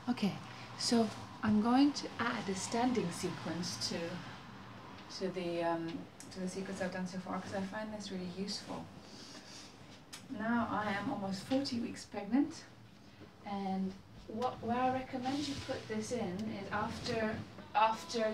Okay, so I'm going to add a standing sequence to the sequence I've done so far because I find this really useful. Now I am almost 40 weeks pregnant, and where I recommend you put this in is after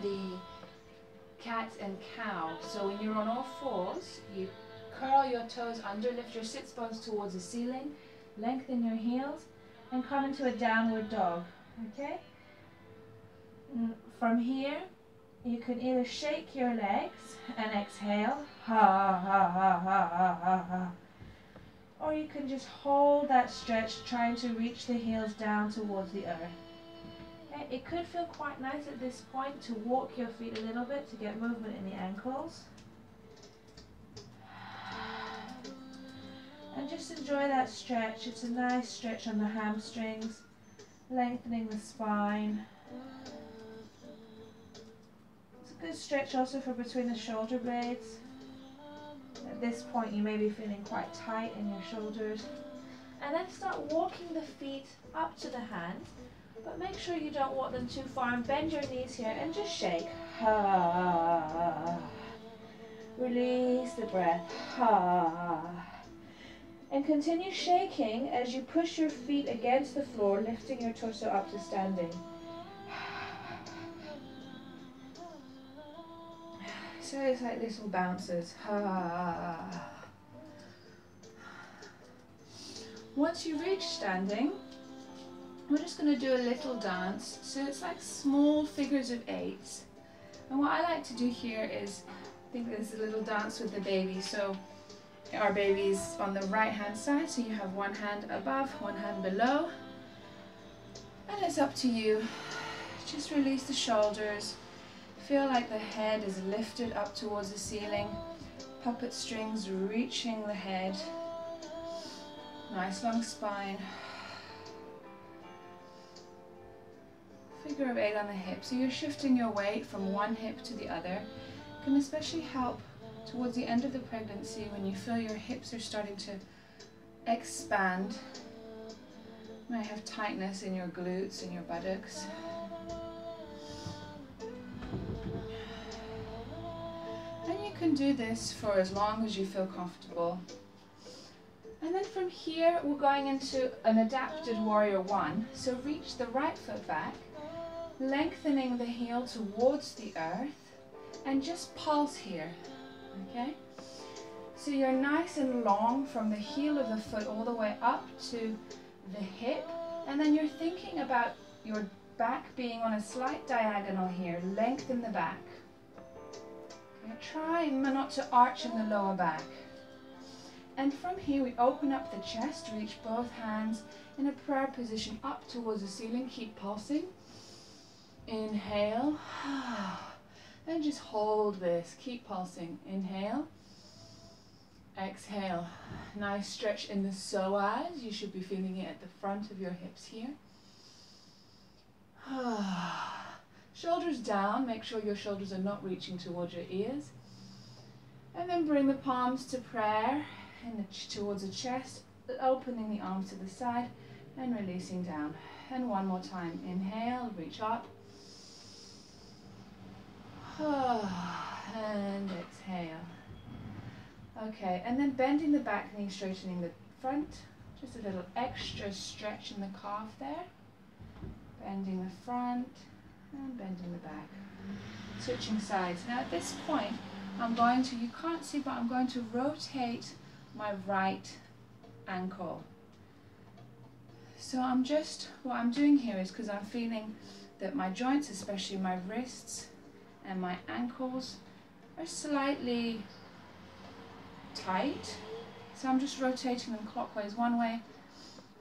the cat and cow. So when you're on all fours, you curl your toes under, lift your sits bones towards the ceiling, lengthen your heels, and come into a downward dog. Okay? From here, you can either shake your legs and exhale, ha ha ha ha ha ha ha, or you can just hold that stretch, trying to reach the heels down towards the earth. Okay? It could feel quite nice at this point to walk your feet a little bit to get movement in the ankles. And just enjoy that stretch. It's a nice stretch on the hamstrings, lengthening the spine. It's a good stretch also for between the shoulder blades. At this point you may be feeling quite tight in your shoulders. And then start walking the feet up to the hands, but make sure you don't walk them too far, and bend your knees here and just shake. Ha. Release the breath. Ha. And continue shaking as you push your feet against the floor, lifting your torso up to standing. So it's like little bounces. Once you reach standing, we're just going to do a little dance. So it's like small figures of eights. And what I like to do here is, I think there's a little dance with the baby. So our baby's on the right hand side, so you have one hand above, one hand below. And it's up to you. Just release the shoulders. Feel like the head is lifted up towards the ceiling. Puppet strings reaching the head. Nice long spine. Figure of eight on the hip. So you're shifting your weight from one hip to the other. Can especially help towards the end of the pregnancy when you feel your hips are starting to expand. You might have tightness in your glutes and your buttocks. And you can do this for as long as you feel comfortable. And then from here, we're going into an adapted warrior one. So reach the right foot back, lengthening the heel towards the earth, and just pulse here, okay? So you're nice and long from the heel of the foot all the way up to the hip, and then you're thinking about your back being on a slight diagonal here. Lengthen the back. Okay, try not to arch in the lower back. And from here we open up the chest, reach both hands in a prayer position up towards the ceiling. Keep pulsing. Inhale. And just hold this. Keep pulsing. Inhale. Exhale. Nice stretch in the psoas. You should be feeling it at the front of your hips here. Shoulders down. Make sure your shoulders are not reaching towards your ears. And then bring the palms to prayer and towards the chest, opening the arms to the side and releasing down. And one more time. Inhale, reach up. And exhale. Okay, and then bending the back knee, straightening the front. Just a little extra stretch in the calf there. Bending the front and bending the back. Switching sides. Now at this point, I'm going to, you can't see, but I'm going to rotate my right ankle. So what I'm doing here is because I'm feeling that my joints, especially my wrists and my ankles, are slightly tight. So I'm just rotating them clockwise one way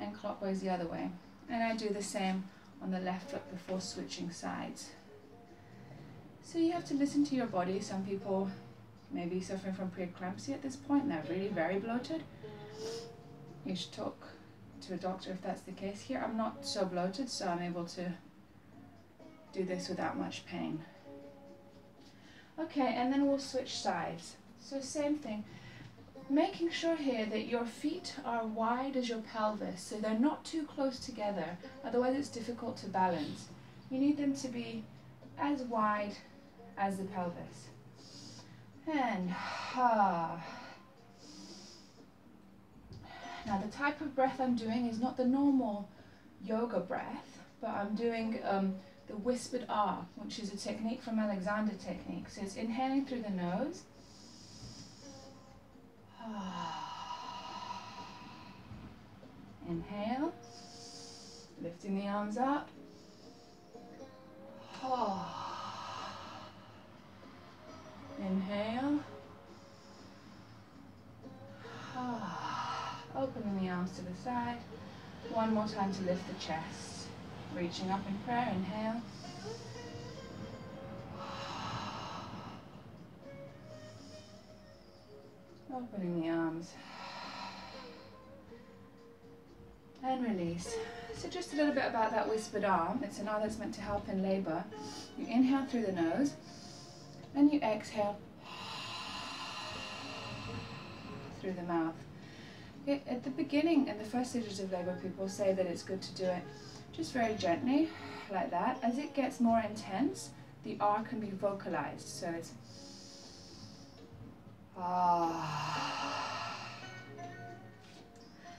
and clockwise the other way. And I do the same on the left foot before switching sides. So you have to listen to your body. Some people may be suffering from preeclampsia at this point and they're really very bloated. You should talk to a doctor if that's the case. Here I'm not so bloated, so I'm able to do this without much pain. Okay, and then we'll switch sides. So same thing. Making sure here that your feet are wide as your pelvis, so they're not too close together, otherwise it's difficult to balance. You need them to be as wide as the pelvis. And now the type of breath I'm doing is not the normal yoga breath, but I'm doing the whispered R, which is a technique from Alexander technique. So it's inhaling through the nose. Inhale, lifting the arms up. Inhale. Opening the arms to the side. One more time to lift the chest. Reaching up in prayer, inhale. Opening the arms. And release. So just a little bit about that whispered R. It's an R that's meant to help in labor. You inhale through the nose and you exhale through the mouth. At the beginning, in the first stages of labor, people say that it's good to do it just very gently, like that. As it gets more intense, the R can be vocalized. So it's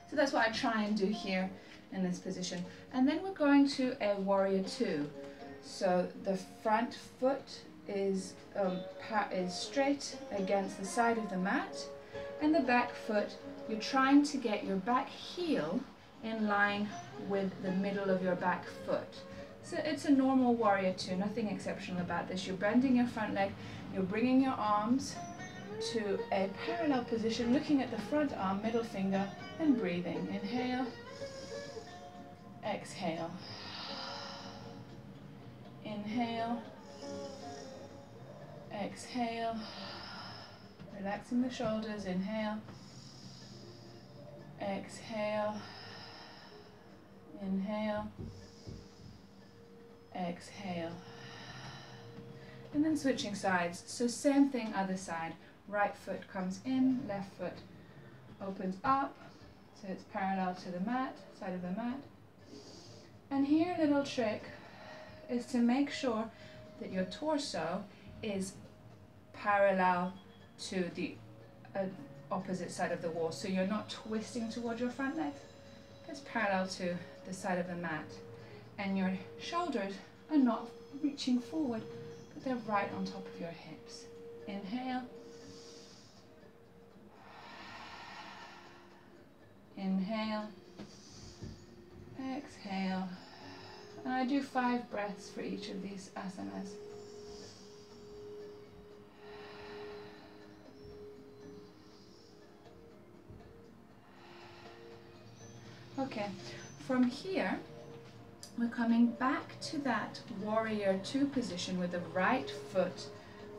So that's what I try and do here in this position. And then we're going to a warrior two. So the front foot is straight against the side of the mat, and the back foot, you're trying to get your back heel in line with the middle of your back foot. So it's a normal warrior two, nothing exceptional about this. You're bending your front leg, you're bringing your arms to a parallel position, looking at the front arm, middle finger, and breathing. Inhale, exhale. Inhale, exhale. Relaxing the shoulders, inhale, exhale, inhale, exhale. And then switching sides. So same thing, other side. Right foot comes in, left foot opens up, so it's parallel to the mat, side of the mat. And here a little trick is to make sure that your torso is parallel to the opposite side of the wall, so you're not twisting towards your front leg. It's parallel to the side of the mat, and your shoulders are not reaching forward, but they're right on top of your hips. Inhale, inhale, exhale. And I do 5 breaths for each of these asanas. Okay, from here, we're coming back to that warrior two position with the right foot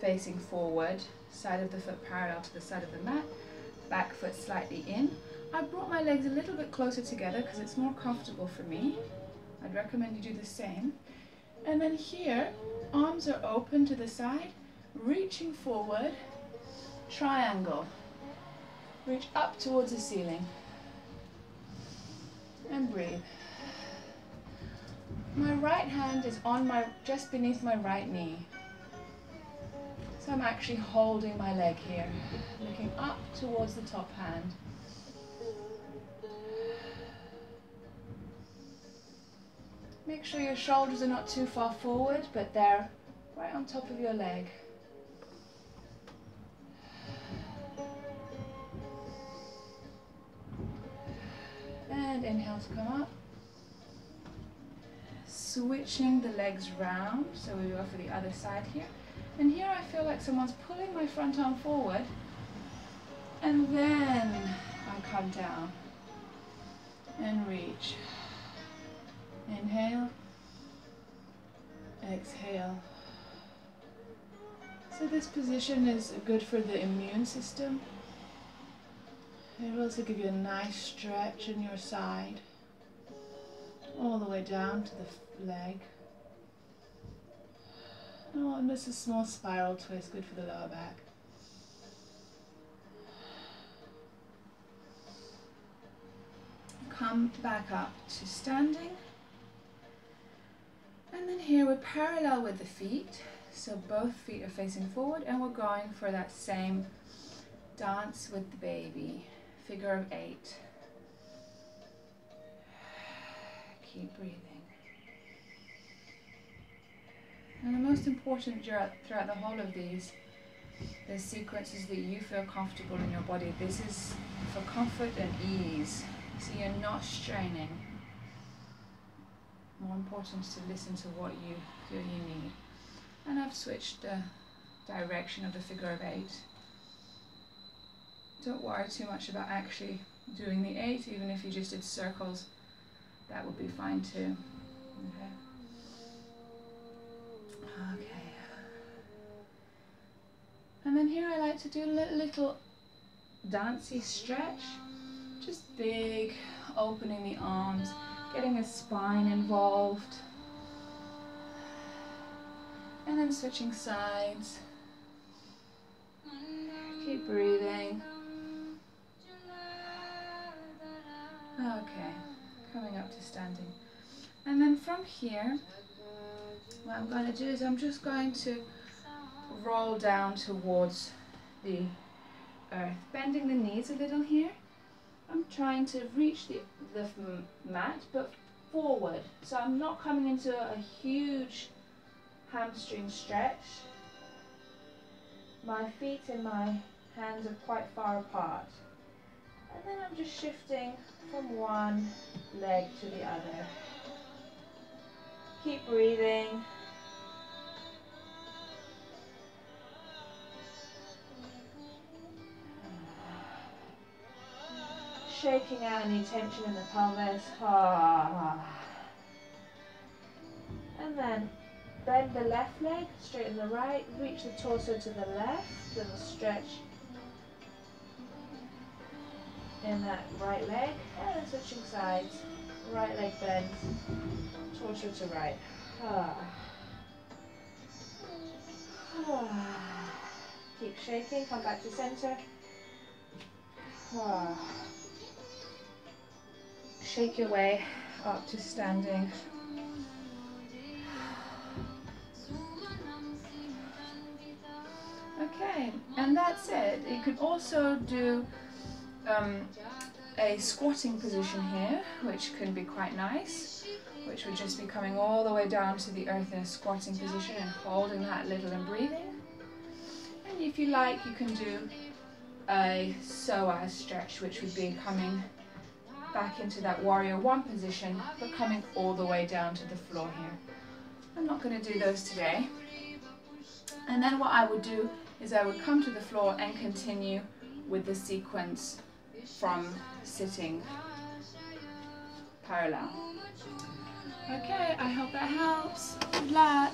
facing forward, side of the foot parallel to the side of the mat, back foot slightly in. I brought my legs a little bit closer together because it's more comfortable for me. I'd recommend you do the same. And then here, arms are open to the side, reaching forward, triangle. Reach up towards the ceiling. And breathe. My right hand is on just beneath my right knee. So I'm actually holding my leg here, looking up towards the top hand. Make sure your shoulders are not too far forward, but they're right on top of your leg. And inhale to come up. Switching the legs round, so we go for the other side here. And here I feel like someone's pulling my front arm forward, and then I come down and reach. Inhale, exhale. So this position is good for the immune system. It'll also give you a nice stretch in your side, all the way down to the leg. Oh, and just a small spiral twist, good for the lower back. come back up to standing. And then here we're parallel with the feet. So both feet are facing forward and we're going for that same dance with the baby. Figure of 8. Keep breathing. And the most important throughout the whole of these sequence is that you feel comfortable in your body. This is for comfort and ease. So you're not straining. More important is to listen to what you feel you need. And I've switched the direction of the figure of 8. Don't worry too much about actually doing the 8, even if you just did circles, that would be fine too. Okay. And then here I like to do a little dancey stretch, just big, opening the arms, getting the spine involved, and then switching sides. Keep breathing. Okay, coming up to standing. And then from here, what I'm going to do is I'm just going to roll down towards the earth, bending the knees a little here. I'm trying to reach the mat, but forward. So I'm not coming into a huge hamstring stretch. My feet and my hands are quite far apart. And then I'm just shifting from one leg to the other. Keep breathing. Shaking out any tension in the pelvis. And then bend the left leg, straighten the right, reach the torso to the left, little stretch in that right leg, and then switching sides. Right leg bends, torso to right. Keep shaking, come back to center. Shake your way up to standing. Okay, and that's it. You could also do a squatting position here, which can be quite nice, which would just be coming all the way down to the earth in a squatting position and holding that little and breathing. And if you like, you can do a psoas stretch, which would be coming back into that warrior 1 position, but coming all the way down to the floor here. I'm not going to do those today. And then what I would do is I would come to the floor and continue with the sequence from sitting parallel. Okay, I hope that helps. Good luck.